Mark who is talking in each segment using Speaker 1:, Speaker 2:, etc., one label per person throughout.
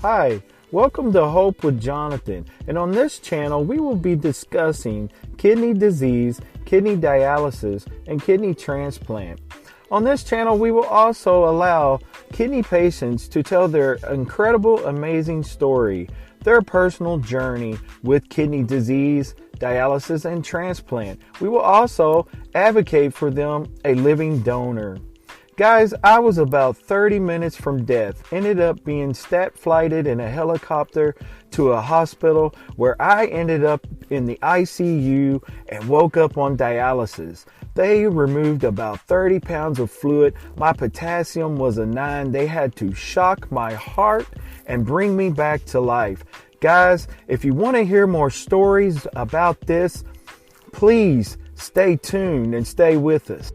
Speaker 1: Hi, welcome to Hope with Jonathan, and on this channel we will be discussing kidney disease, kidney dialysis, and kidney transplant. On this channel we will also allow kidney patients to tell their incredible, amazing story, their personal journey with kidney disease, dialysis, and transplant. We will also advocate for them a living donor. Guys, I was about 30 minutes from death, ended up being stat-flighted in a helicopter to a hospital where I ended up in the ICU and woke up on dialysis. They removed about 30 pounds of fluid. My potassium was a 9. They had to shock my heart and bring me back to life. Guys, if you want to hear more stories about this, please stay tuned and stay with us.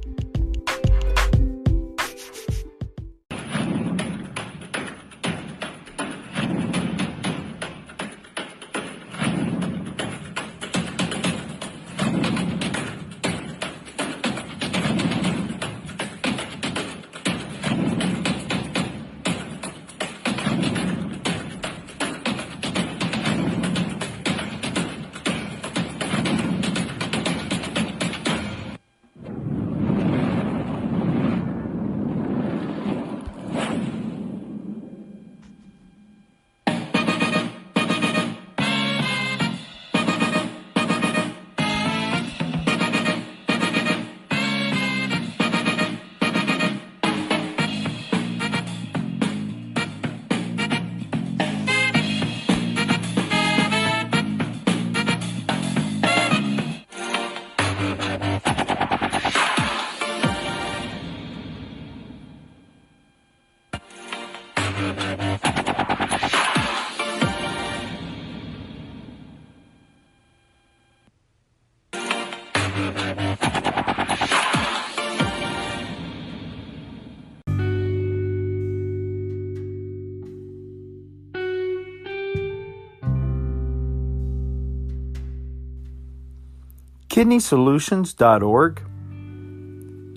Speaker 1: KidneySolutions.org,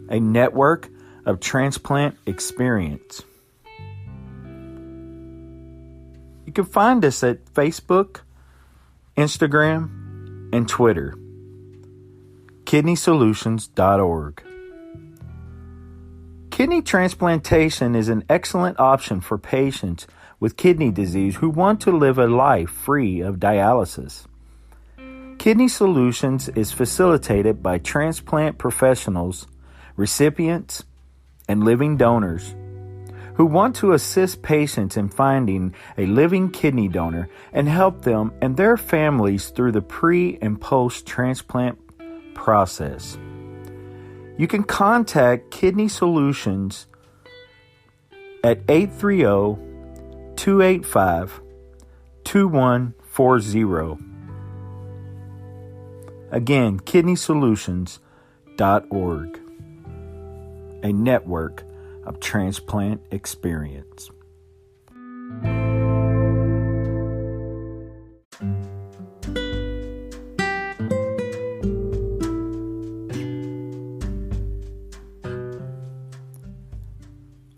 Speaker 1: a network of transplant experience. You can find us at Facebook, Instagram, and Twitter. KidneySolutions.org. Kidney transplantation is an excellent option for patients with kidney disease who want to live a life free of dialysis. Kidney Solutions is facilitated by transplant professionals, recipients, and living donors who want to assist patients in finding a living kidney donor and help them and their families through the pre- and post-transplant process. You can contact Kidney Solutions at 830-285-2140. Again, KidneySolutions.org, a network of transplant experience.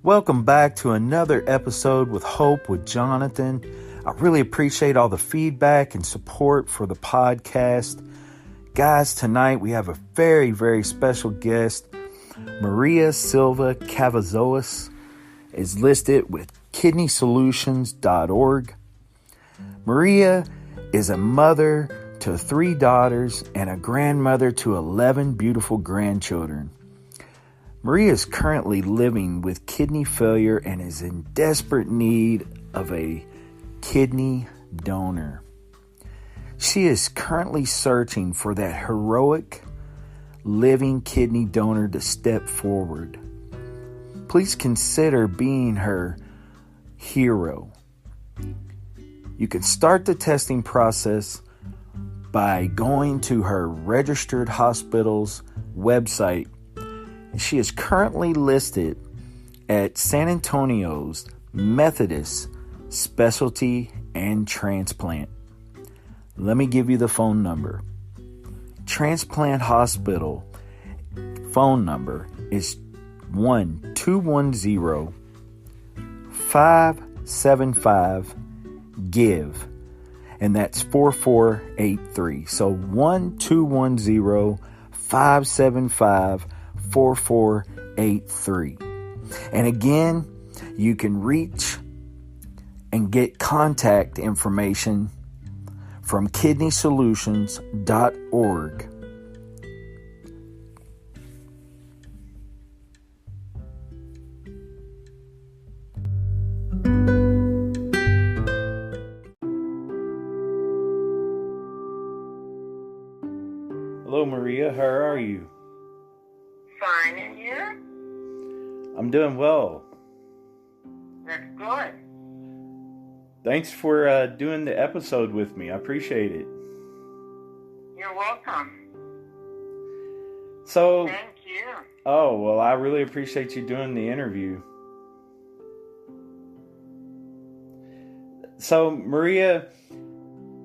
Speaker 1: Welcome back to another episode with Hope with Jonathan. I really appreciate all the feedback and support for the podcast. Guys, tonight we have a very, very special guest. Maria Silva Cavazos is listed with KidneySolutions.org. Maria is a mother to 3 daughters and a grandmother to 11 beautiful grandchildren. Maria is currently living with kidney failure and is in desperate need of a kidney donor. She is currently searching for that heroic, living kidney donor to step forward. Please consider being her hero. You can start the testing process by going to her registered hospital's website. She is currently listed at San Antonio's Methodist Specialty and Transplant. Let me give you the phone number. Transplant Hospital phone number is 1-210-575 GIVE. And that's 4483. So 1-210-575-4483. And again, you can reach and get contact information from kidneysolutions.org. Hello, Maria. How are you?
Speaker 2: Fine, and you?
Speaker 1: I'm doing well.
Speaker 2: That's good.
Speaker 1: Thanks for doing the episode with me. I appreciate it.
Speaker 2: You're welcome.
Speaker 1: So,
Speaker 2: Thank you.
Speaker 1: oh, well, I really appreciate you doing the interview. So, Maria,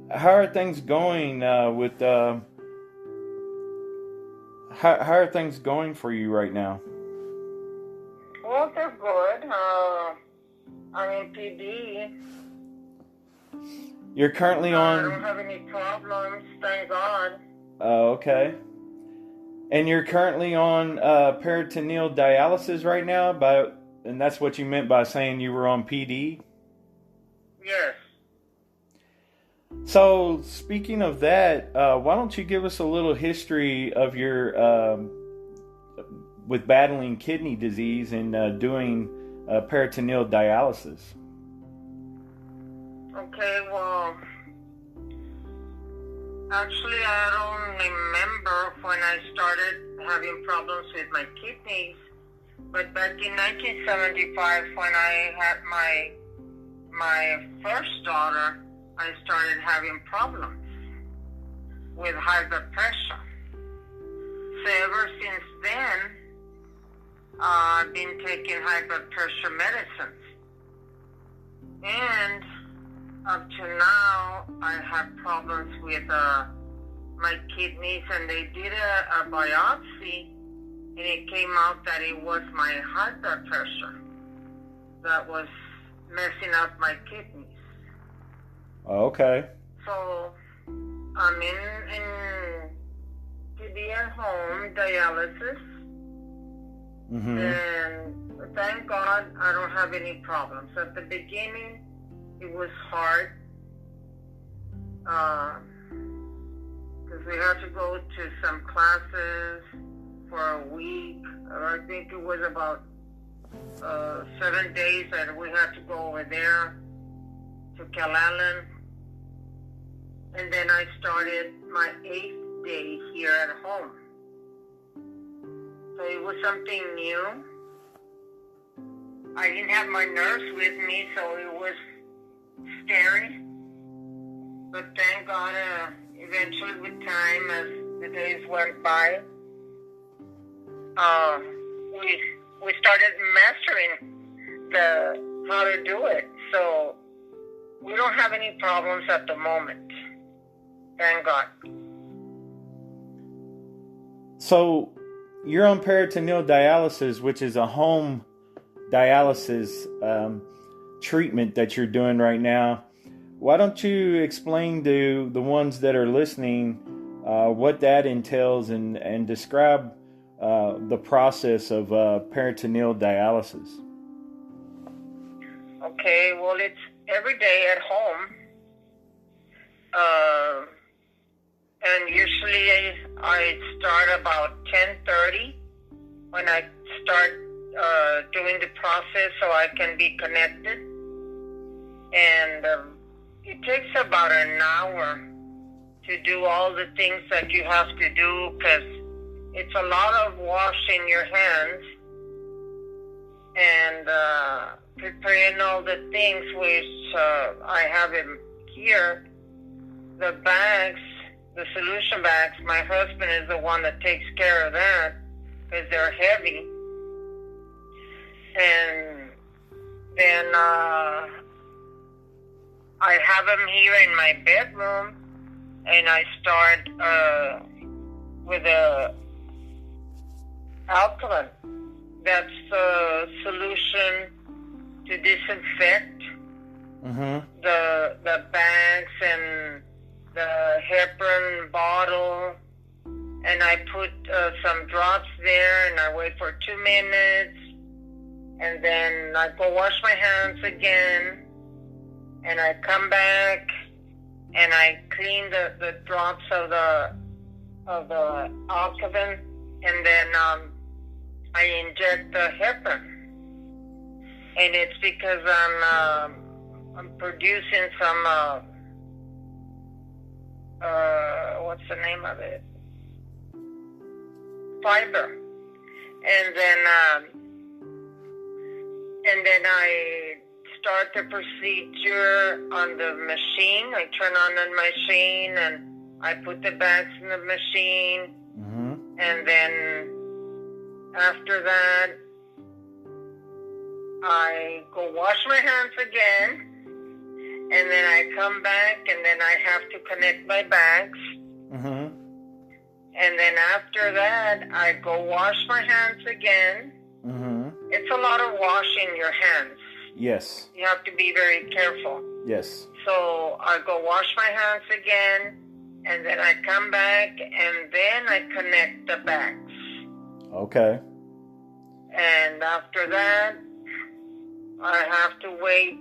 Speaker 1: how are things going how are things going for you right now?
Speaker 2: Well, they're good. I'm in PD.
Speaker 1: You're currently
Speaker 2: I don't
Speaker 1: on...
Speaker 2: have any problems, thank God.
Speaker 1: Oh, okay. And you're currently on peritoneal dialysis right now, and that's what you meant by saying you were on PD?
Speaker 2: Yes.
Speaker 1: So, speaking of that, why don't you give us a little history of your with battling kidney disease and doing peritoneal dialysis?
Speaker 2: Okay, well, actually I don't remember when I started having problems with my kidneys, but back in 1975 when I had my first daughter, I started having problems with high blood pressure. So ever since then, I've been taking high blood pressure medicines. And up to now, I have problems with my kidneys, and they did a biopsy, and it came out that it was my high blood pressure that was messing up my kidneys.
Speaker 1: Okay.
Speaker 2: So I'm in TB at home dialysis, and thank God I don't have any problems. At the beginning, it was hard because we had to go to some classes for a week. I think it was about 7 days that we had to go over there to Calallen. And then I started my 8th day here at home. So it was something new. I didn't have my nurse with me, so it was scary. But thank God, eventually with time, as the days went by, we started mastering how to do it. So we don't have any problems at the moment. Thank God.
Speaker 1: So you're on peritoneal dialysis, which is a home dialysis treatment that you're doing right now. Why don't you explain to the ones that are listening what that entails and describe the process of peritoneal dialysis?
Speaker 2: Okay, well, it's every day at home. And usually I start about 10:30 when I start doing the process so I can be connected. And it takes about an hour to do all the things that you have to do because it's a lot of washing your hands and preparing all the things which I have in here. The bags, the solution bags, my husband is the one that takes care of that because they're heavy. And then I have them here in my bedroom, and I start with a alkaline. That's a solution to disinfect the bags and the heparin bottle, and I put some drops there, and I wait for 2 minutes, and then I go wash my hands again, and I come back, and I clean the drops of the alkaline, and then I inject the heparin, and it's because I'm producing some what's the name of it? Fiber, and then I start the procedure on the machine. I turn on the machine and I put the bags in the machine, and then after that I go wash my hands again, and then I come back, and then I have to connect my bags. And then after that, I go wash my hands again. It's a lot of washing your hands.
Speaker 1: Yes.
Speaker 2: You have to be very careful.
Speaker 1: Yes.
Speaker 2: So I go wash my hands again, and then I come back, and then I connect the bags.
Speaker 1: Okay.
Speaker 2: And after that, I have to wait.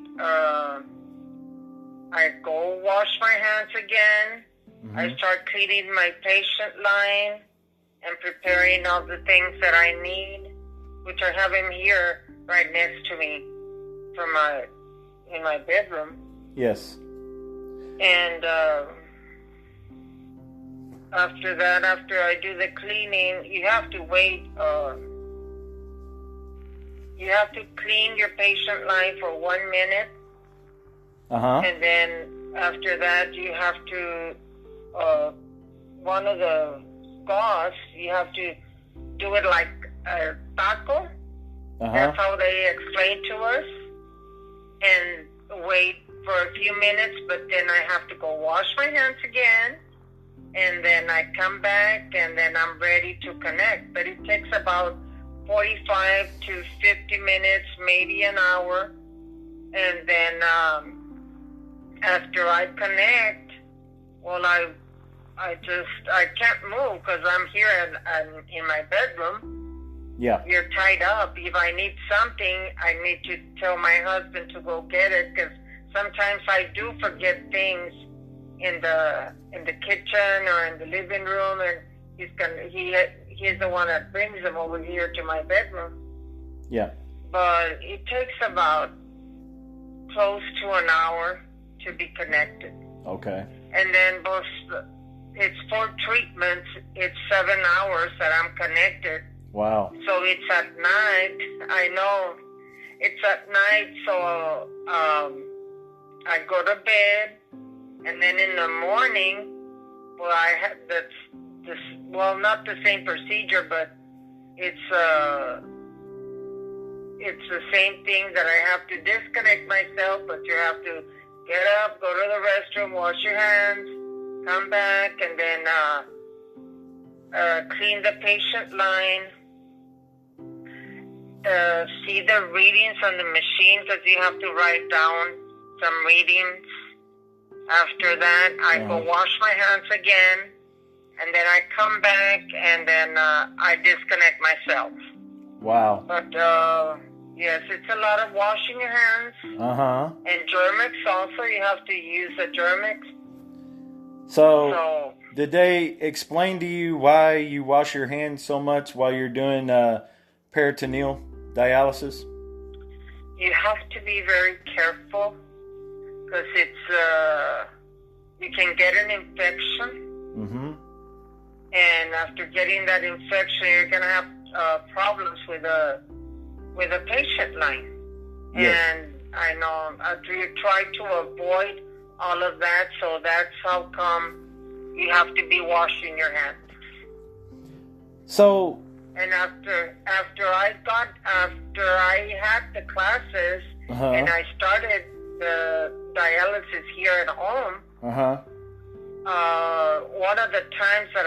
Speaker 2: I go wash my hands again. I start cleaning my patient line and preparing all the things that I need, which I have him here right next to me in my bedroom.
Speaker 1: Yes.
Speaker 2: And after that, after I do the cleaning, you have to wait. You have to clean your patient line for 1 minute. And then after that, you have to, one of the gauze, you have to do it like a taco. That's how they explain to us. And wait for a few minutes, but then I have to go wash my hands again. And then I come back, and then I'm ready to connect. But it takes about 45 to 50 minutes, maybe an hour. And then after I connect, well, I can't move because I'm here in my bedroom.
Speaker 1: Yeah.
Speaker 2: You're tied up. If I need something, I need to tell my husband to go get it, because sometimes I do forget things in the kitchen or in the living room, and he's the one that brings them over here to my bedroom.
Speaker 1: Yeah.
Speaker 2: But it takes about close to an hour to be connected.
Speaker 1: Okay.
Speaker 2: And then it's 4 treatments. It's 7 hours that I'm connected.
Speaker 1: Wow.
Speaker 2: So it's at night. I know it's at night. So I go to bed, and then in the morning, well, I have not the same procedure, but it's the same thing that I have to disconnect myself, but you have to get up, go to the restroom, wash your hands, come back, and then clean the patient line, see the readings on the machine, because you have to write down some readings. After that, I go wash my hands again, and then I come back, and then I disconnect myself.
Speaker 1: Wow.
Speaker 2: But yes, it's a lot of washing your hands. And Germix also, you have to use a Germix.
Speaker 1: So did they explain to you why you wash your hands so much while you're doing peritoneal dialysis?
Speaker 2: You have to be very careful, because you can get an infection. And after getting that infection, you're going to have problems with a patient line.
Speaker 1: Yes.
Speaker 2: And I know you try to avoid all of that, so that's how come you have to be washing your hands.
Speaker 1: So.
Speaker 2: And after I had the classes and I started the dialysis here at home. One of the times that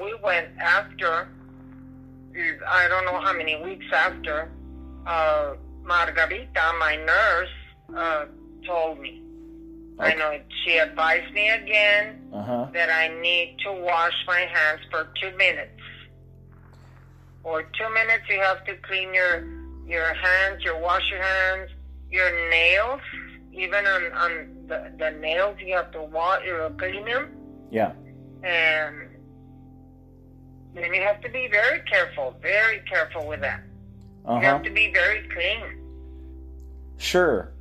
Speaker 2: we went after, I don't know how many weeks after, Margarita, my nurse, told me.
Speaker 1: Okay.
Speaker 2: I know she advised me again that I need to wash my hands for 2 minutes. For 2 minutes, you have to clean your hands, wash your hands, your nails, even on the nails, you have to clean them.
Speaker 1: Yeah.
Speaker 2: And then you have to be very careful with that. You have to be very clean.
Speaker 1: Sure.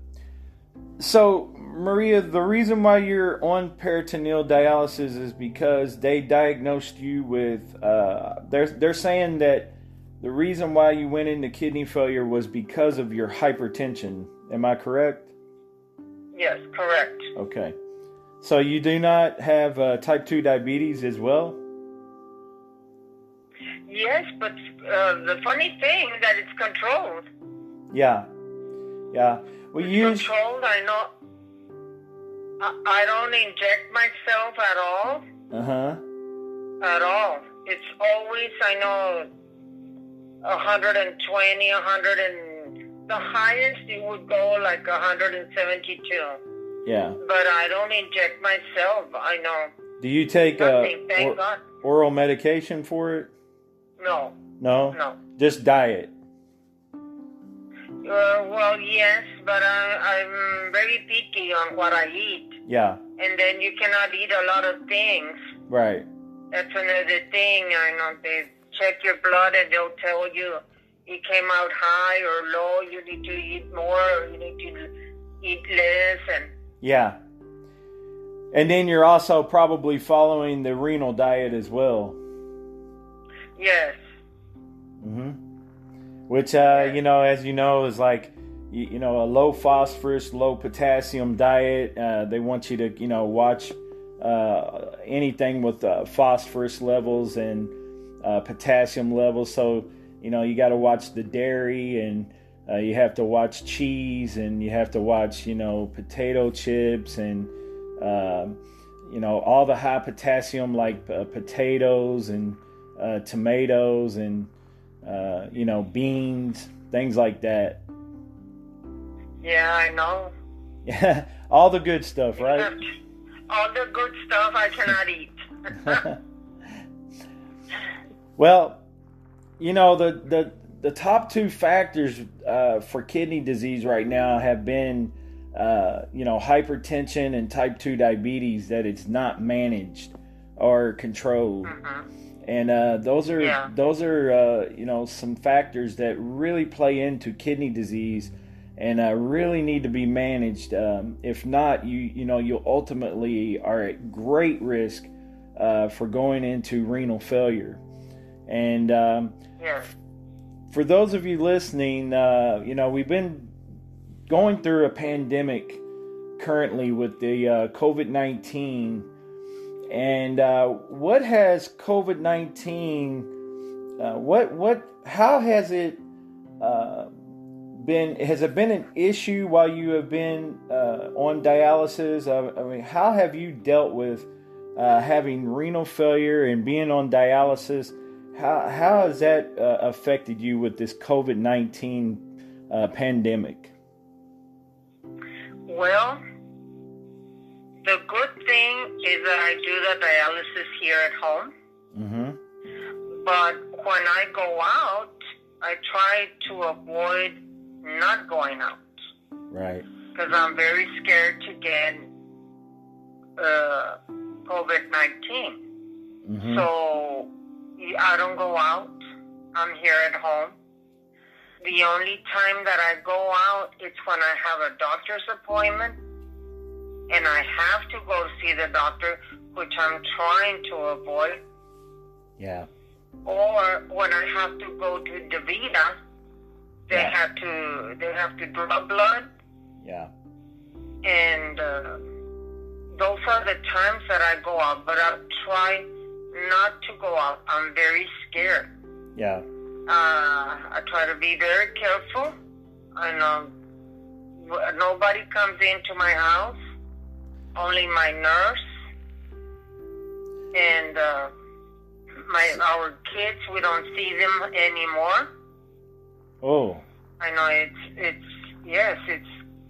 Speaker 1: So, Maria, the reason why you're on peritoneal dialysis is because they diagnosed you with, they're saying that the reason why you went into kidney failure was because of your hypertension. Am I correct?
Speaker 2: Yes, correct.
Speaker 1: Okay. So you do not have type 2 diabetes as well?
Speaker 2: Yes, but the funny thing is that it's controlled.
Speaker 1: Yeah. Yeah. Well,
Speaker 2: it's controlled. I know. I don't inject myself at all. At all. It's always, I know, 120, 100, and the highest it would go like 172.
Speaker 1: Yeah.
Speaker 2: But I don't inject myself. I know.
Speaker 1: Do you take
Speaker 2: thank God.
Speaker 1: Oral medication for it?
Speaker 2: No.
Speaker 1: No?
Speaker 2: No.
Speaker 1: Just diet?
Speaker 2: Well, yes, but I'm very picky on what I eat.
Speaker 1: Yeah.
Speaker 2: And then you cannot eat a lot of things.
Speaker 1: Right.
Speaker 2: That's another thing. I know they check your blood and they'll tell you it came out high or low. You need to eat more. Or you need to eat less. And
Speaker 1: yeah. And then you're also probably following the renal diet as well.
Speaker 2: Yes.
Speaker 1: Which, you know, as you know, is like, you know, a low phosphorus, low potassium diet. They want you to, you know, watch anything with phosphorus levels and potassium levels. So, you know, you got to watch the dairy, and you have to watch cheese, and you have to watch, you know, potato chips, and, you know, all the high potassium like potatoes and tomatoes and, you know, beans, things like that.
Speaker 2: Yeah, I know.
Speaker 1: Yeah, all the good stuff, right?
Speaker 2: All the good stuff I cannot eat.
Speaker 1: Well, you know, the top two factors for kidney disease right now have been, you know, hypertension and type 2 diabetes, that it's not managed or controlled. And those are you know, some factors that really play into kidney disease and really need to be managed. If not, you know, you ultimately are at great risk for going into renal failure. And for those of you listening, you know, we've been going through a pandemic currently with the COVID-19. And what has COVID-19? How has it been? Has it been an issue while you have been on dialysis? I mean, how have you dealt with having renal failure and being on dialysis? How has that affected you with this COVID-19 pandemic?
Speaker 2: Well, the good thing is that I do the dialysis here at home. But when I go out, I try to avoid not going out.
Speaker 1: Right.
Speaker 2: Because I'm very scared to get COVID-19. So I don't go out. I'm here at home. The only time that I go out is when I have a doctor's appointment and I have to go see the doctor, which I'm trying to avoid.
Speaker 1: Yeah.
Speaker 2: Or when I have to go to DaVita, they have to draw blood.
Speaker 1: Yeah.
Speaker 2: And those are the times that I go out, but I try not to go out. I'm very scared.
Speaker 1: Yeah.
Speaker 2: I try to be very careful. I know nobody comes into my house, only my nurse and our kids. We don't see them anymore.
Speaker 1: Oh.
Speaker 2: I know it's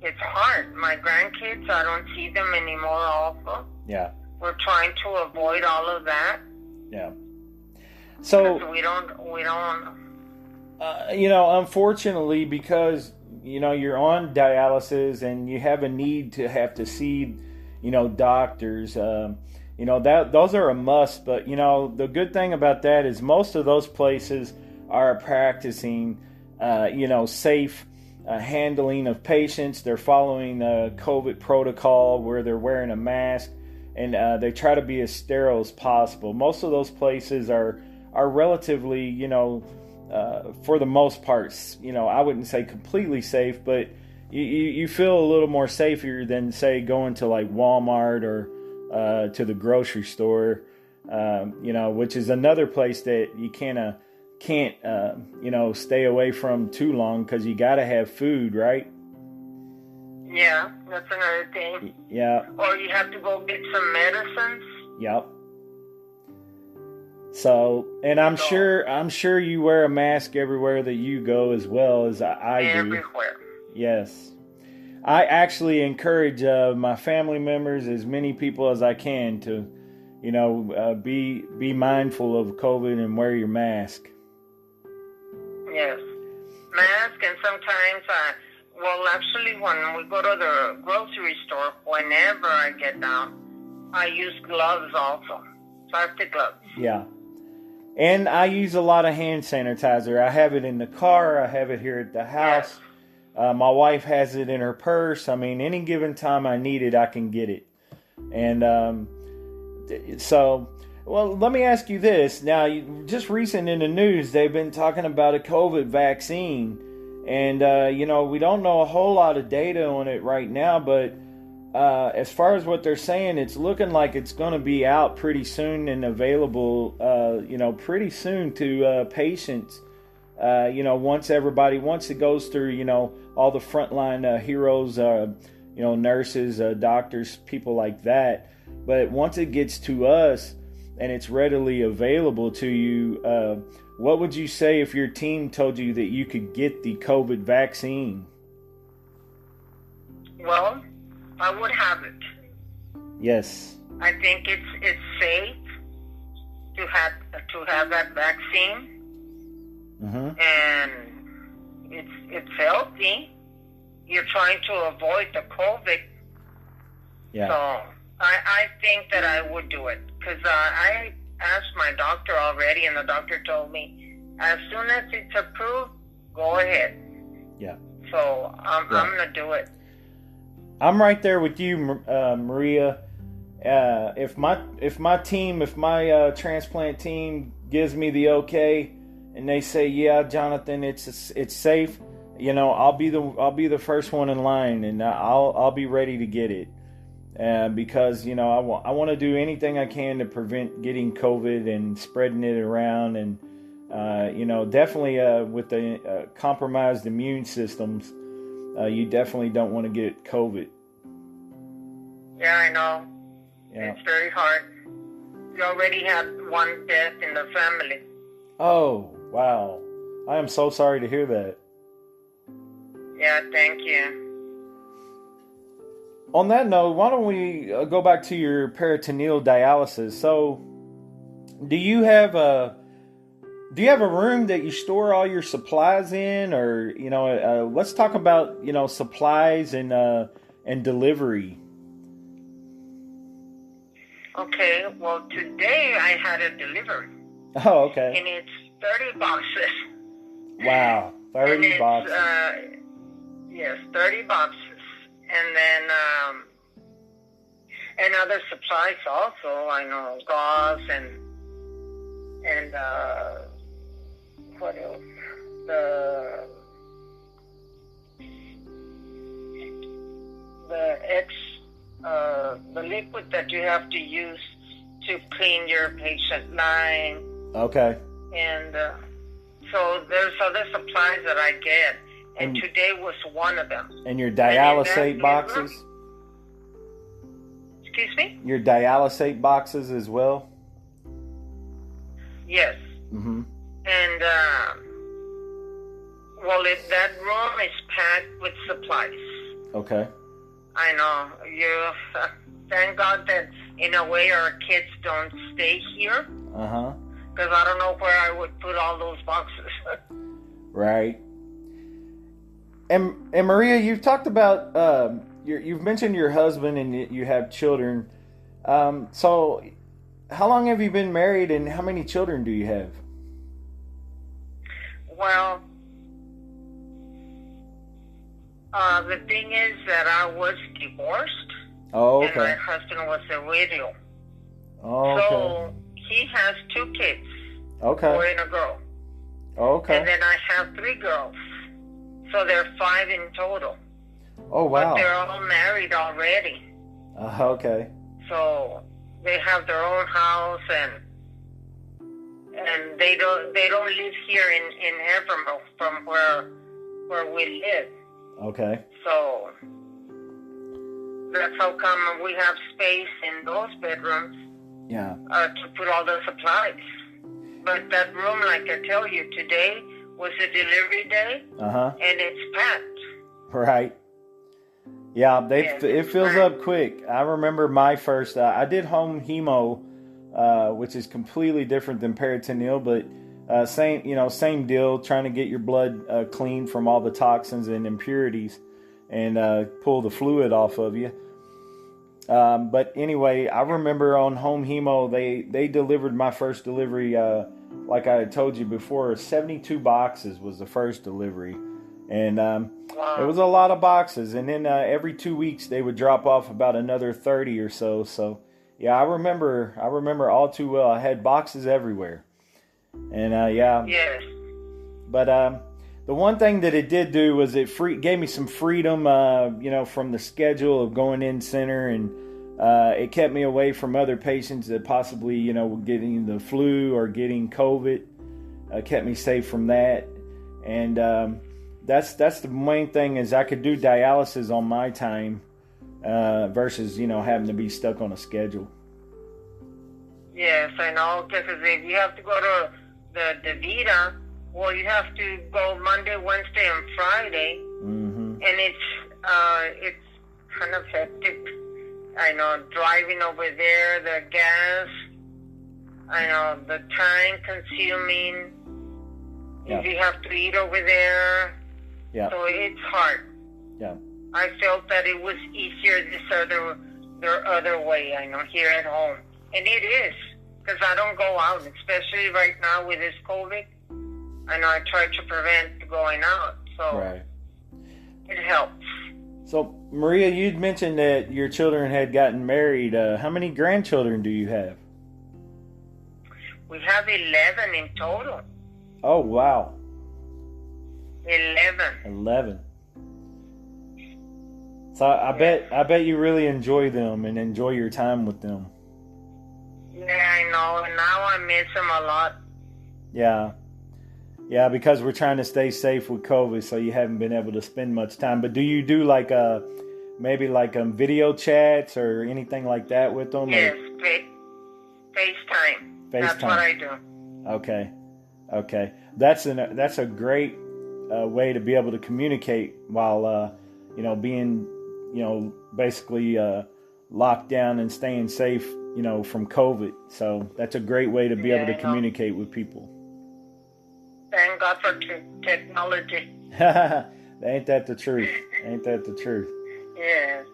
Speaker 2: it's hard. My grandkids, I don't see them anymore also.
Speaker 1: Yeah.
Speaker 2: We're trying to avoid all of that.
Speaker 1: Yeah. So
Speaker 2: we don't.
Speaker 1: unfortunately, because you're on dialysis and you have a need to have to see, doctors. Those are a must. But the good thing about that is most of those places are practicing, safe handling of patients. They're following the COVID protocol where they're wearing a mask, and they try to be as sterile as possible. Most of those places are relatively, for the most part, I wouldn't say completely safe, but you feel a little more safer than, say, going to like Walmart or to the grocery store, which is another place that you can't stay away from too long because you got to have food, right?
Speaker 2: Yeah, that's another thing.
Speaker 1: Yeah.
Speaker 2: Or you have to go get some medicines.
Speaker 1: Yep. So, and I'm sure you wear a mask everywhere that you go as well as I do.
Speaker 2: Everywhere.
Speaker 1: Yes. I actually encourage my family members, as many people as I can, to, be mindful of COVID and wear your mask.
Speaker 2: Yes. Mask, and sometimes actually when we go to the grocery store, whenever I get down, I use gloves also. Plastic gloves.
Speaker 1: Yeah. And I use a lot of hand sanitizer. I have it in the car. I have it here at the house. Yes. My wife has it in her purse. I mean, any given time I need it, I can get it. And well, let me ask you this. Now, just recent in the news, they've been talking about a COVID vaccine. And, we don't know a whole lot of data on it right now, but as far as what they're saying, it's looking like it's going to be out pretty soon and available, pretty soon to patients. Once it goes through, all the frontline heroes, nurses, doctors, people like that. But once it gets to us and it's readily available to you, what would you say if your team told you that you could get the COVID vaccine?
Speaker 2: Well, I would have it.
Speaker 1: Yes.
Speaker 2: I think it's safe to have that vaccine, and it's healthy. You're trying to avoid the COVID.
Speaker 1: Yeah.
Speaker 2: So I think that I would do it because I asked my doctor already, and the doctor told me as soon as it's approved, go ahead.
Speaker 1: Yeah.
Speaker 2: So I'm gonna do it.
Speaker 1: I'm right there with you, Maria. If my transplant team gives me the okay, and they say, yeah, Jonathan, it's safe, I'll be the first one in line, and I'll be ready to get it, because I want to do anything I can to prevent getting COVID and spreading it around, and definitely with the compromised immune systems. You definitely don't want to get COVID.
Speaker 2: Yeah, I know.
Speaker 1: Yeah.
Speaker 2: It's very hard. We already had one death in the family.
Speaker 1: Oh, wow. I am so sorry to hear that.
Speaker 2: Yeah, thank you.
Speaker 1: On that note, why don't we go back to your peritoneal dialysis? So, do you have a room that you store all your supplies in, or let's talk about supplies and delivery.
Speaker 2: Okay, well today I had a delivery.
Speaker 1: Oh, okay.
Speaker 2: And it's 30 boxes.
Speaker 1: Wow, 30 boxes.
Speaker 2: Yes, 30 boxes, and then and other supplies also. I know gauze and what else? The liquid that you have to use to clean your patient line.
Speaker 1: Okay.
Speaker 2: And so there's other supplies that I get, and today was one of them.
Speaker 1: And your dialysate boxes?
Speaker 2: Excuse me?
Speaker 1: Your dialysate boxes as well?
Speaker 2: Yes.
Speaker 1: Mm-hmm.
Speaker 2: And, that room is packed with supplies.
Speaker 1: Okay.
Speaker 2: I know. Thank God that in a way our kids don't stay here.
Speaker 1: Uh-huh.
Speaker 2: Because I don't know where I would put all those boxes.
Speaker 1: Right. And Maria, you've talked about you've mentioned your husband and you have children. So how long have you been married and how many children do you have?
Speaker 2: Well, the thing is that I was divorced.
Speaker 1: Oh, okay.
Speaker 2: And my husband was a widow.
Speaker 1: Oh, okay.
Speaker 2: So he has 2 kids.
Speaker 1: Okay.
Speaker 2: A boy and a girl.
Speaker 1: Okay.
Speaker 2: And then I have 3 girls. So there are 5 in total.
Speaker 1: Oh, wow.
Speaker 2: But they're all married already.
Speaker 1: Okay.
Speaker 2: So they have their own house and they don't live here in Haverhill from where we live.
Speaker 1: Okay.
Speaker 2: So that's how come we have space in those bedrooms.
Speaker 1: Yeah.
Speaker 2: To put all the supplies. But that room, like I tell you, today was a delivery day.
Speaker 1: Uh-huh.
Speaker 2: And it's packed.
Speaker 1: Right. Yeah,
Speaker 2: Yes,
Speaker 1: it fills
Speaker 2: packed.
Speaker 1: up quick. I remember my first, I did home hemo, which is completely different than peritoneal, but same deal, trying to get your blood clean from all the toxins and impurities and pull the fluid off of you. But anyway, I remember on home hemo, they delivered my first delivery, like I had told you before, 72 boxes was the first delivery. And
Speaker 2: Wow.
Speaker 1: it was a lot of boxes. And then every 2 weeks, they would drop off about another 30 or so. So, yeah, I remember all too well. I had boxes everywhere. And, yeah.
Speaker 2: Yes.
Speaker 1: But the one thing that it did do was it gave me some freedom, from the schedule of going in center, and it kept me away from other patients that possibly, were getting the flu or getting COVID. Kept me safe from that, and that's the main thing is I could do dialysis on my time versus having to be stuck on a schedule.
Speaker 2: Yes, I know. Because if you have to go to the Vita, well, you have to go Monday, Wednesday, and Friday,
Speaker 1: Mm-hmm.
Speaker 2: and it's kind of hectic. I know, driving over there, the gas. I know, the time consuming.
Speaker 1: Yeah.
Speaker 2: If you have to eat over there,
Speaker 1: Yeah.
Speaker 2: so it's hard.
Speaker 1: Yeah.
Speaker 2: I felt that it was easier the other way. I know, here at home, and it is because I don't go out, especially right now with this COVID. I know I try to prevent going out, so
Speaker 1: Right.
Speaker 2: it helps.
Speaker 1: So, Maria, you'd mentioned that your children had gotten married. How many grandchildren do you have?
Speaker 2: We have 11 in total.
Speaker 1: Oh, wow.
Speaker 2: 11.
Speaker 1: 11. So I bet you really enjoy them and enjoy your time with them.
Speaker 2: Yeah, I know. And now I miss them a lot.
Speaker 1: Yeah. Yeah, because we're trying to stay safe with COVID, so you haven't been able to spend much time. But do you do maybe video chats or anything like that with them?
Speaker 2: Yes, FaceTime. That's what I do.
Speaker 1: Okay. That's a great way to be able to communicate while being basically locked down and staying safe from COVID. So that's a great way to be able to communicate with people.
Speaker 2: Thank God for technology.
Speaker 1: Ain't that the truth? Ain't that the truth?
Speaker 2: Yes.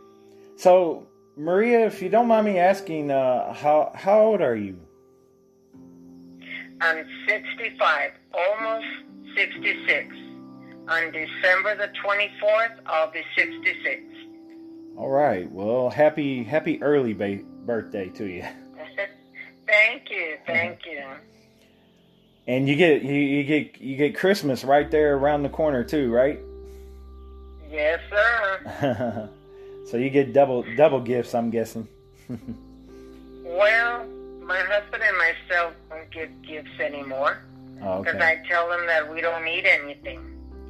Speaker 1: So, Maria, if you don't mind me asking, how old are you?
Speaker 2: I'm 65, almost 66. On December the 24th, I'll be 66.
Speaker 1: All right. Well, happy early birthday to you.
Speaker 2: Thank you.
Speaker 1: And you get Christmas right there around the corner too, right?
Speaker 2: Yes, sir.
Speaker 1: So you get double gifts, I'm guessing.
Speaker 2: Well, my husband and myself don't give gifts anymore.
Speaker 1: Okay.
Speaker 2: Because I tell them that we don't need anything.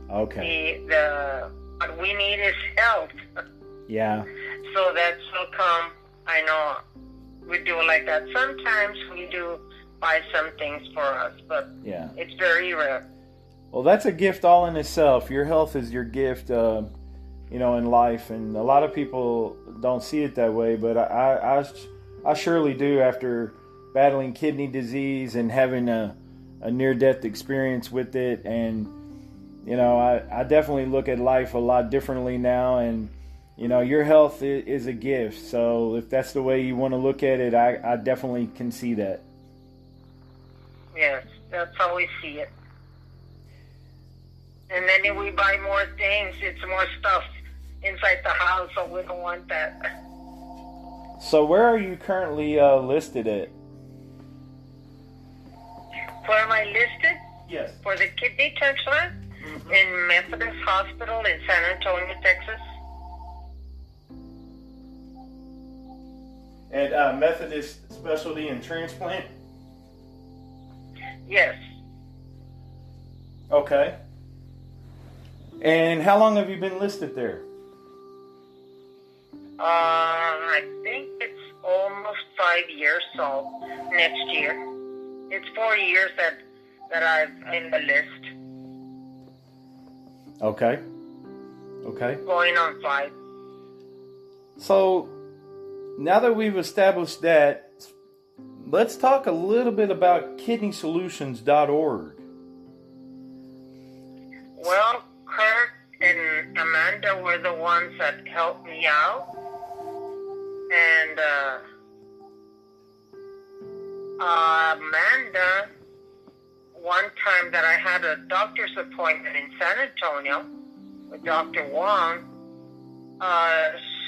Speaker 1: Okay.
Speaker 2: What we need is health.
Speaker 1: Yeah.
Speaker 2: So that's how come I know we do it like that. Sometimes we do buy some things for us, but
Speaker 1: yeah,
Speaker 2: it's very rare.
Speaker 1: Well, that's a gift all in itself. Your health is your gift. in life, and a lot of people don't see it that way, but I surely do after battling kidney disease and having a near-death experience with it. And I definitely look at life a lot differently now, and your health is a gift. So if that's the way you want to look at it, I definitely can see that.
Speaker 2: Yes, that's how we see it. And then if we buy more things, it's more stuff inside the house, so we don't want that.
Speaker 1: So where are you currently listed at?
Speaker 2: Where am I listed?
Speaker 1: Yes.
Speaker 2: For the kidney transplant? Mm-hmm. In Methodist Hospital in San Antonio, Texas.
Speaker 1: At Methodist Specialty and Transplant?
Speaker 2: Yes.
Speaker 1: Okay. And how long have you been listed there?
Speaker 2: I think it's almost 5 years, so next year. It's 4 years that I'm in the list.
Speaker 1: Okay.
Speaker 2: Going on 5.
Speaker 1: So, now that we've established that, let's talk a little bit about kidneysolutions.org.
Speaker 2: Well, Kurt and Amanda were the ones that helped me out. And Amanda, one time that I had a doctor's appointment in San Antonio with Dr. Wong,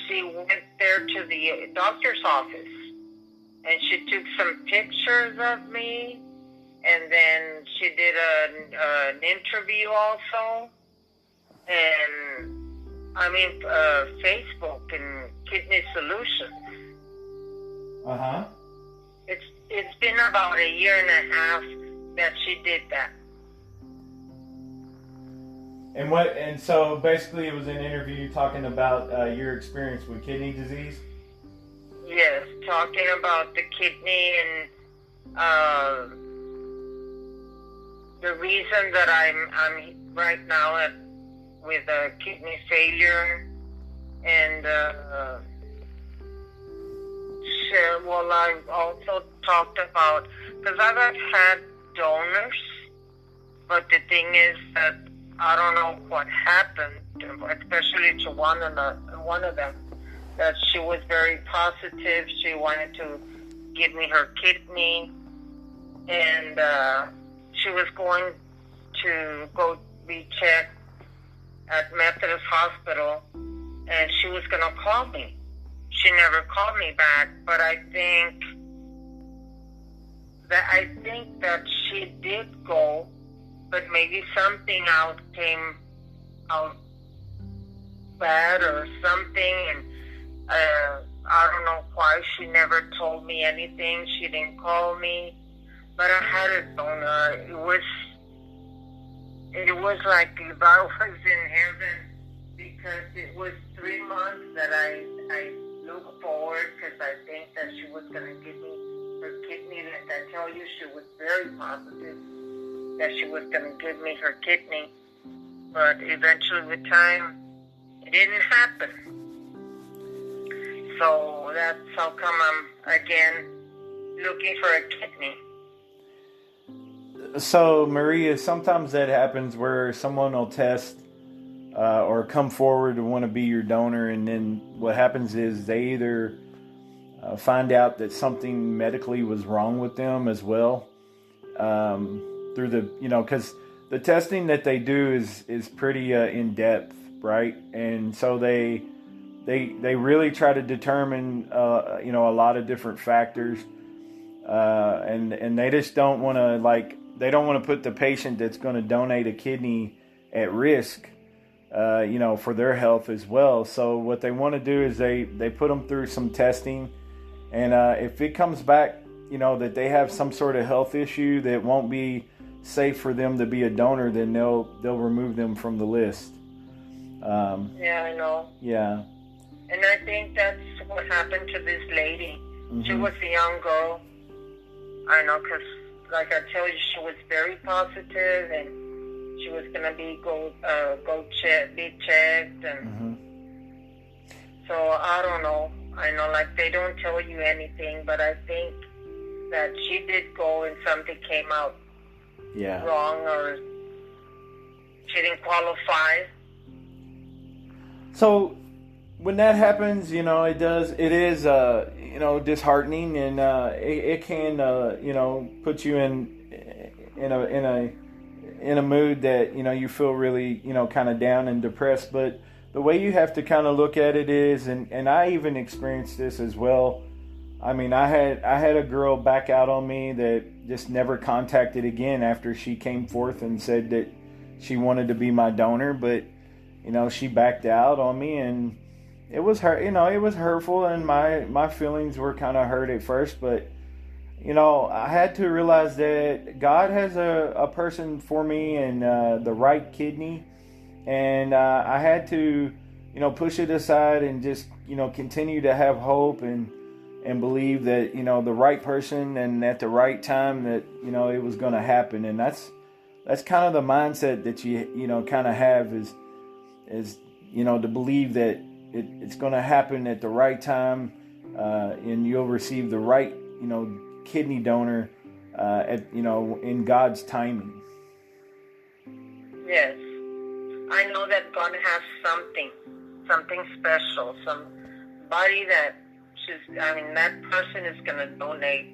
Speaker 2: she went there to the doctor's office, and she took some pictures of me, and then she did an interview also, and Facebook and Kidney Solutions.
Speaker 1: Uh-huh.
Speaker 2: It's been about a year and a half that she did that.
Speaker 1: And so basically it was an interview talking about your experience with kidney disease?
Speaker 2: Yes, talking about the kidney and the reason that I'm right now with kidney failure, and I also talked about, because I've had donors, but the thing is that I don't know what happened, especially to one of them, that she was very positive. She wanted to give me her kidney, and she was going to go be checked at Methodist Hospital, and she was going to call me. She never called me back, but I think that she did go, but maybe something came out bad or something, and I don't know why she never told me anything. She didn't call me, but I had a donor. It was like if I was in heaven, because it was 3 months that I looked forward, because I think that she was going to give me her kidney. Like I tell you, she was very positive that she was going to give me her kidney, but eventually with time, it didn't happen. So that's how come I'm again looking for a kidney.
Speaker 1: So, Maria, sometimes that happens where someone will test or come forward to want to be your donor, and then what happens is they either find out that something medically was wrong with them as well, through the, because the testing that they do is pretty in depth, right? And so they really try to determine a lot of different factors, and they just don't want to they don't want to put the patient that's going to donate a kidney at risk, for their health as well. So what they want to do is they put them through some testing, and if it comes back, that they have some sort of health issue that won't be safe for them to be a donor, then they'll remove them from the list.
Speaker 2: Yeah, I know.
Speaker 1: Yeah.
Speaker 2: And I think that's what happened to this lady. Mm-hmm. She was a young girl. I know, because like I tell you, she was very positive, and she was gonna be checked, and So I don't know. I know, like, they don't tell you anything, but I think that she did go and something came out wrong, or she didn't qualify.
Speaker 1: So when that happens, it is, disheartening, and it can, put you in a mood that, you feel really, kind of down and depressed. But the way you have to kind of look at it is, and I even experienced this as well. I mean, I had a girl back out on me that just never contacted again after she came forth and said that she wanted to be my donor, but she backed out on me, and it was it was hurtful, and my feelings were kind of hurt at first, but I had to realize that God has a person for me, and the right kidney, and I had to push it aside and just continue to have hope and believe that the right person and at the right time that it was going to happen. And that's kind of the mindset that you kind of have is to believe that it's going to happen at the right time, and you'll receive the right kidney donor in God's timing.
Speaker 2: Yes, I know that God has something special, somebody that that person is going to donate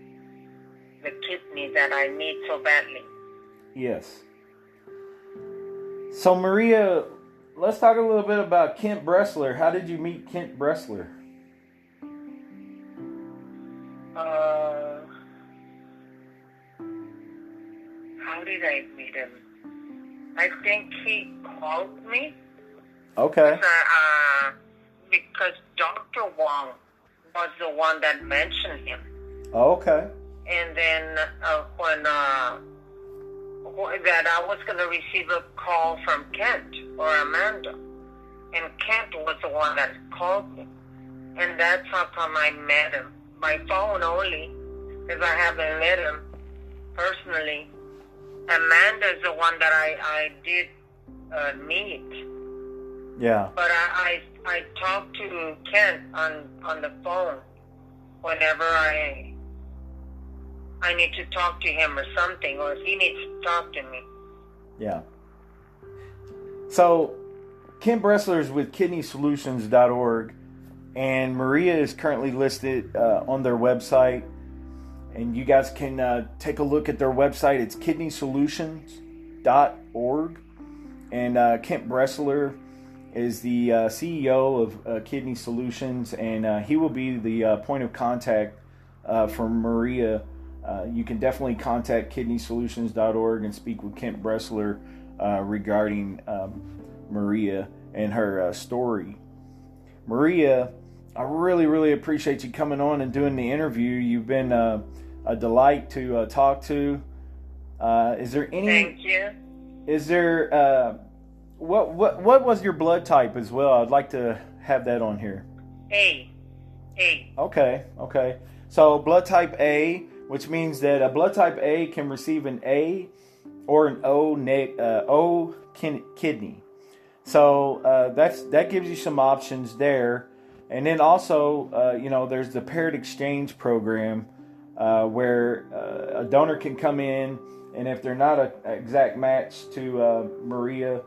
Speaker 2: the kidney that I need so badly.
Speaker 1: Yes. So, Maria, let's talk a little bit about Kent Bressler. How did you meet Kent Bressler?
Speaker 2: How did I meet him? I think he called me.
Speaker 1: Okay.
Speaker 2: Because Dr. Wong was the one that mentioned him.
Speaker 1: Okay.
Speaker 2: And then when that I was going to receive a call from Kent or Amanda, and Kent was the one that called me, and that's how come I met him by phone only, because I haven't met him personally. Amanda is the one that I did meet.
Speaker 1: Yeah.
Speaker 2: But I talked to Kent on the phone whenever I need to talk to him or something, or he needs to talk to me.
Speaker 1: Yeah. So, Kent Bressler is with KidneySolutions.org, and Maria is currently listed on their website. And you guys can take a look at their website. It's KidneySolutions.org. And Kent Bressler is the CEO of Kidney Solutions, and he will be the point of contact for Maria. You can definitely contact KidneySolutions.org and speak with Kent Bressler regarding Maria and her story. Maria, I really, really appreciate you coming on and doing the interview. You've been a delight to talk to. Is there any?
Speaker 2: Thank you.
Speaker 1: Is there? What was your blood type as well? I'd like to have that on here.
Speaker 2: A.
Speaker 1: Okay. So blood type A, which means that a blood type A can receive an A or an O kidney. So that gives you some options there. And then also, there's the paired exchange program where a donor can come in, and if they're not an exact match to Maria,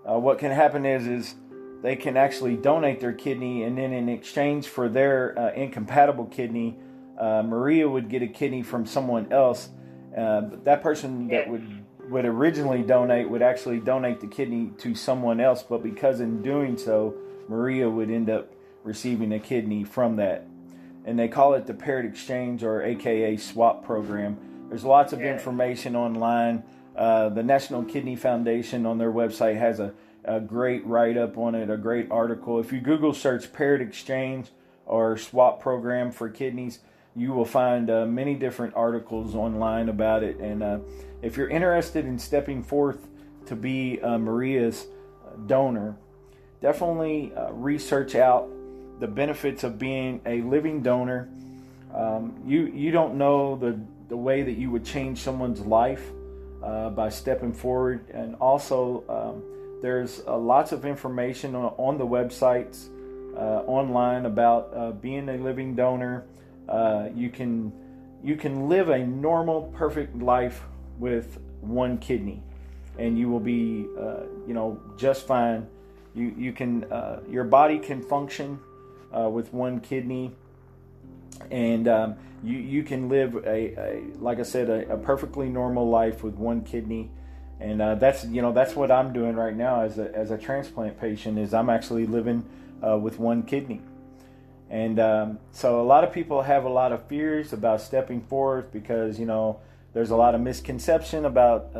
Speaker 1: what can happen is they can actually donate their kidney, and then in exchange for their incompatible kidney, Maria would get a kidney from someone else. But that person that would originally donate would actually donate the kidney to someone else, but because in doing so, Maria would end up receiving a kidney from that. And they call it the paired exchange, or AKA swap program. There's lots of information online. The National Kidney Foundation on their website has a great write-up on it, a great article. If you Google search paired exchange or swap program for kidneys, you will find many different articles online about it. And if you're interested in stepping forth to be Maria's donor, definitely research out the benefits of being a living donor. You don't know the way that you would change someone's life by stepping forward. And also there's lots of information on the websites online about being a living donor. You can live a normal, perfect life with one kidney, and you will be, just fine. You can, your body can function with one kidney, and you can live like I said, a perfectly normal life with one kidney. And that's what I'm doing right now as a transplant patient. Is I'm actually living with one kidney. And so a lot of people have a lot of fears about stepping forth because, there's a lot of misconception about,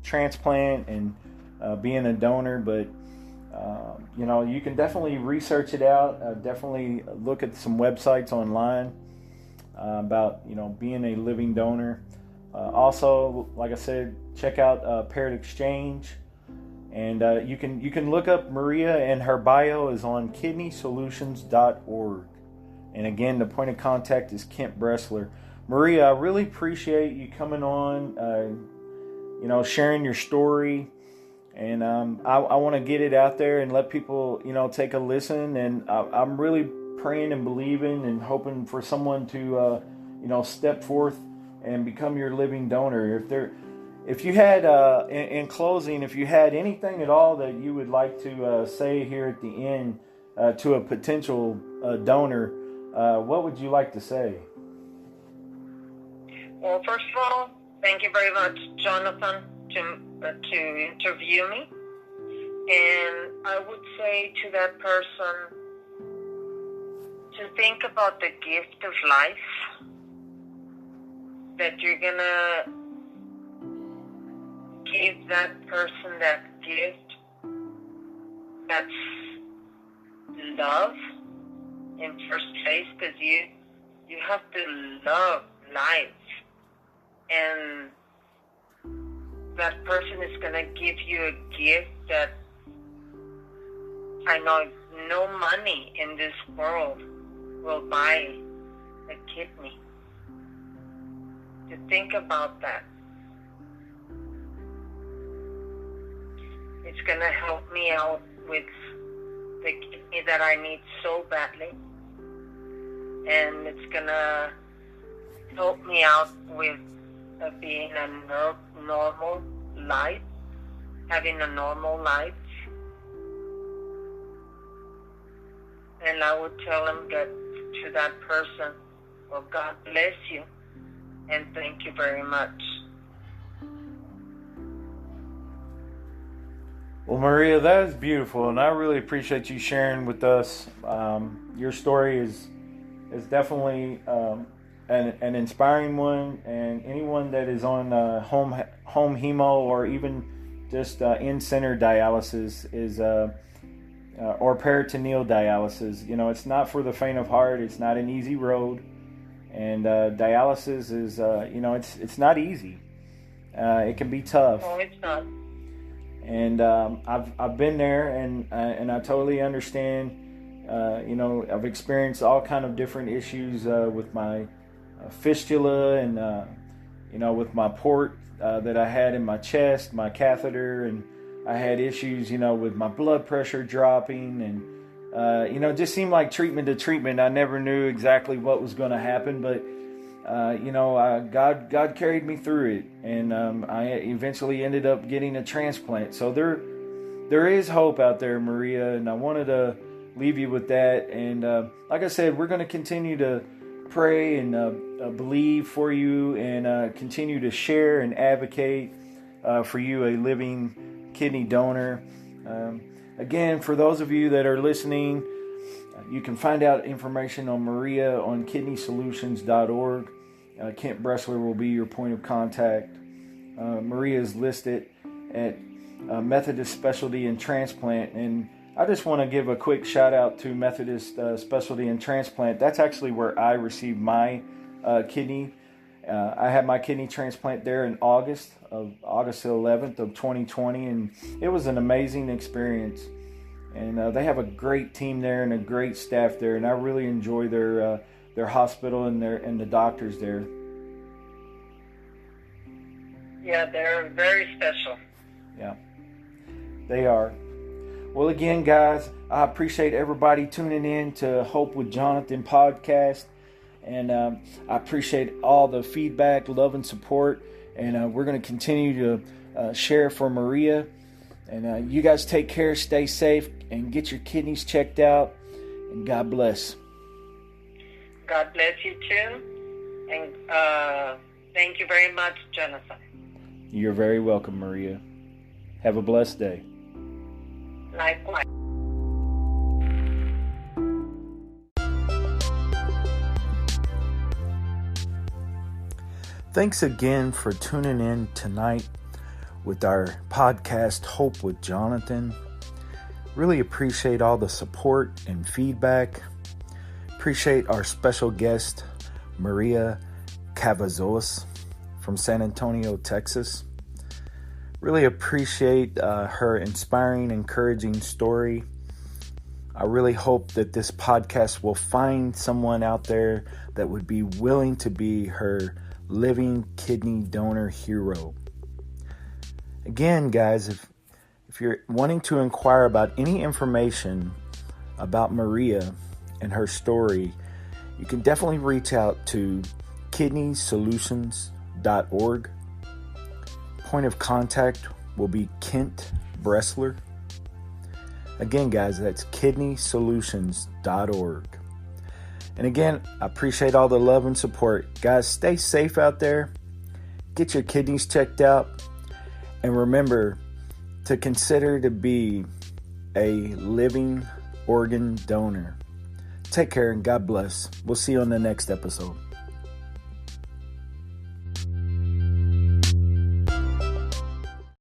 Speaker 1: transplant and being a donor. But, you can definitely research it out. Definitely look at some websites online about, being a living donor. Also, like I said, check out Parrot Exchange. And you can look up Maria, and her bio is on kidneysolutions.org. And again, the point of contact is Kent Bressler. Maria, I really appreciate you coming on, sharing your story. And I want to get it out there and let people, take a listen. And I'm really praying and believing and hoping for someone to, step forth and become your living donor. If you had, in closing, if you had anything at all that you would like to say here at the end to a potential donor, what would you like to say?
Speaker 2: Well, first of all, thank you very much, Jonathan, to interview me. And I would say to that person to think about the gift of life, that you're going to give that person that gift, that's love in first place, because you have to love life, and that person is going to give you a gift that I know no money in this world will buy a kidney. To think about that. It's going to help me out with the kidney that I need so badly. And it's going to help me out with being a normal life, having a normal life. And I would tell him that to that person, well, God bless you, and thank you very much.
Speaker 1: Well, Maria, that is beautiful, and I really appreciate you sharing with us. Your story is definitely an inspiring one, and anyone that is on home hemo or even just in-center dialysis is or peritoneal dialysis. It's not for the faint of heart. It's not an easy road, and dialysis is it's not easy. It can be tough.
Speaker 2: No, it's not.
Speaker 1: And I've been there, and I totally understand. I've experienced all kind of different issues with my fistula, and with my port that I had in my chest, my catheter, and I had issues, with my blood pressure dropping, and it just seemed like treatment to treatment. I never knew exactly what was going to happen, but God carried me through it, and I eventually ended up getting a transplant. So there is hope out there, Maria, and I wanted to leave you with that. And like I said, we're going to continue to pray and believe for you, and continue to share and advocate for you, a living kidney donor. Again, for those of you that are listening, you can find out information on Maria on kidneysolutions.org. Kent Bressler will be your point of contact. Maria is listed at Methodist Specialty and Transplant. And I just want to give a quick shout out to Methodist Specialty and Transplant. That's actually where I received my kidney. I had my kidney transplant there in August the 11th of 2020. And it was an amazing experience. And they have a great team there and a great staff there, and I really enjoy their hospital and the doctors there.
Speaker 2: Yeah, they're very special.
Speaker 1: Yeah, they are. Well, again, guys, I appreciate everybody tuning in to Hope with Jonathan podcast. And I appreciate all the feedback, love, and support. And we're going to continue to share for Maria. And you guys take care, stay safe, and get your kidneys checked out. And God bless.
Speaker 2: God bless you too. And thank you very much, Jonathan.
Speaker 1: You're very welcome, Maria. Have a blessed day.
Speaker 2: Likewise.
Speaker 1: Thanks again for tuning in tonight with our podcast, Hope with Jonathan. Really appreciate all the support and feedback. Appreciate our special guest, Maria Cavazos from San Antonio, Texas. Really appreciate her inspiring, encouraging story. I really hope that this podcast will find someone out there that would be willing to be her living kidney donor hero. Again, guys, if you're wanting to inquire about any information about Maria and her story, you can definitely reach out to kidneysolutions.org. Point of contact will be Kent Bressler. Again, guys, that's kidneysolutions.org. And again, I appreciate all the love and support. Guys, stay safe out there. Get your kidneys checked out. And remember to consider to be a living organ donor. Take care and God bless. We'll see you on the next episode.